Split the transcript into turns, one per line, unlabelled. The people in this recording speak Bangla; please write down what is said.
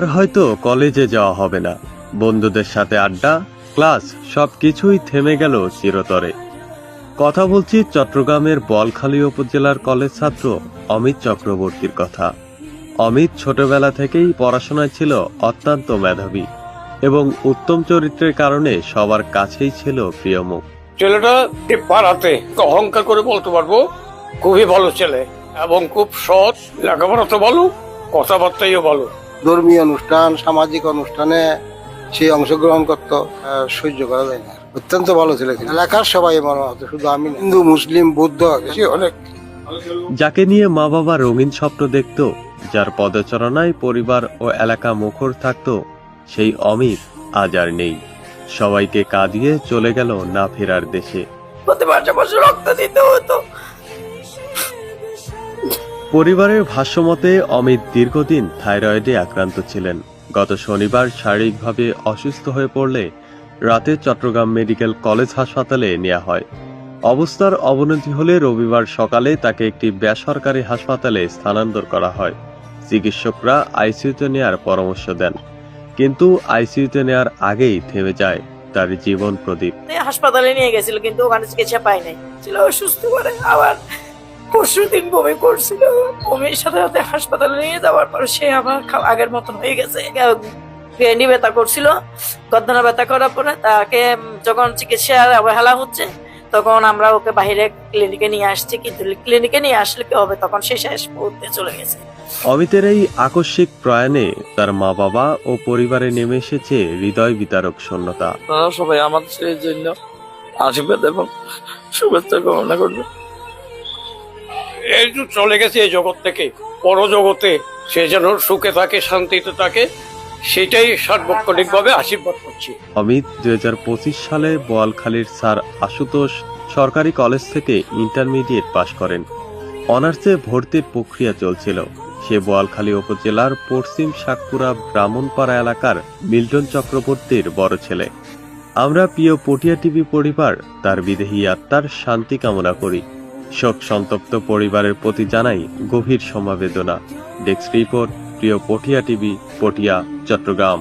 আর হয়তো কলেজে যাওয়া হবে না, বন্ধুদের সাথে আড্ডা, ক্লাস সবকিছুই থেমে গেল চিরতরে। কথা বলছি চট্টগ্রামের বলখালী উপজেলার কলেজ ছাত্র অমিত চক্রবর্তীর কথা। অমিত ছোটবেলা থেকেই পড়াশোনায় ছিল অত্যন্ত মেধাবী এবং উত্তম চরিত্রের কারণে সবার কাছেই ছিল প্রিয় মুখ।
ছেলেটা পাড়াতে অহংকার করে বলতে পারবো খুবই ভালো ছেলে এবং খুব সৎ, লেখাপড়া তো ভালো, কথাবার্তাইও ভালো।
ধর্মীয় অনুষ্ঠান, সামাজিক অনুষ্ঠানে সে অংশগ্রহণ করতো, সহ্য করা যায় না। অত্যন্ত ভালো ছেলে ছিল। এলাকার সবাই মনে হতো, শুধু আমি না, হিন্দু, মুসলিম, বৌদ্ধ, সে অনেক।
যাকে নিয়ে মা বাবা রঙিন স্বপ্ন দেখত, যার পদচারণায় পরিবার ও এলাকা মুখর থাকত, সেই অমিত আজ আর নেই। সবাইকে কাঁদিয়ে চলে গেল না ফেরার দেশে।
রক্ত দিতে হতো।
পরিবারের ভাষ্যমতে অমিত দীর্ঘদিন থাইরয়েডে আক্রান্ত ছিলেন। গত শনিবার শারীরিকভাবে অসুস্থ হয়ে পড়লে রাতে চট্টগ্রাম মেডিকেল কলেজ হাসপাতালে নেওয়া হয়। অবস্থার অবনতি হলে রবিবার সকালে তাকে একটি বেসরকারি হাসপাতালে স্থানান্তর করা হয়। চিকিৎসকরা আইসিইউতে নেওয়ার পরামর্শ দেন, কিন্তু আইসিইউতে নেওয়ার আগেই থেমে যায় তার জীবন প্রদীপ।
হাসপাতালে নিয়ে গেছিল, কিন্তু ওখানে চিকিৎসা পাই নাই, ছিল অসুস্থ করে। আবার পরশু দিন বমি করছিল, বমির সাথে সাথে হাসপাতালে নিয়ে যাওয়ার পর সে আবার আগের মতন হয়ে গেছে। গ্রেনি ব্যথা করছিল, গর্দনা ব্যথা করার পরে তাকে যখন চিকিৎসার অবহেলা হচ্ছে, তখন আমরা ওকে বাইরে ক্লিনিকে নিয়ে আসছি, কিন্তু ক্লিনিকে নিয়ে আসলে কি হবে, তখন সে শেষ মুহূর্তে চলে গেছে।
অমিতের এই আকস্মিক প্রয়াণে তার মা বাবা ও পরিবারে নেমে এসেছে হৃদয় বিতারক শূন্যতা।
সবাই আমাদের জন্য আশীর্বাদ এবং শুভেচ্ছা কামনা করবে।
এই যে চলে গেছে এই জগৎ থেকে, পরজগতে সে যেন সুখে থাকে, শান্তিতে থাকে, সেটাই সার্বক্ষণিকভাবে আশীর্বাদ করছি।
অমিত 2025 সালে বোয়ালখালীর স্যার আশুতোষ সরকারি কলেজ থেকে ইন্টারমিডিয়েট পাশ করেন। অনার্সে ভর্তির প্রক্রিয়া চলছিল। সে বোয়ালখালী উপজেলার পশ্চিম শাকপুরা ব্রাহ্মণপাড়া এলাকার মিল্টন চক্রবর্তীর বড় ছেলে। আমরা প্রিয় পটিয়া টিভি পরিবার তার বিদেহী আত্মার শান্তি কামনা করি। শোক সন্তপ্ত পরিবারের প্রতি জানাই গভীর সমবেদনা। ডেস্ক রিপোর্ট, প্রিয় পটিয়া টিভি, পটিয়া, চট্টগ্রাম।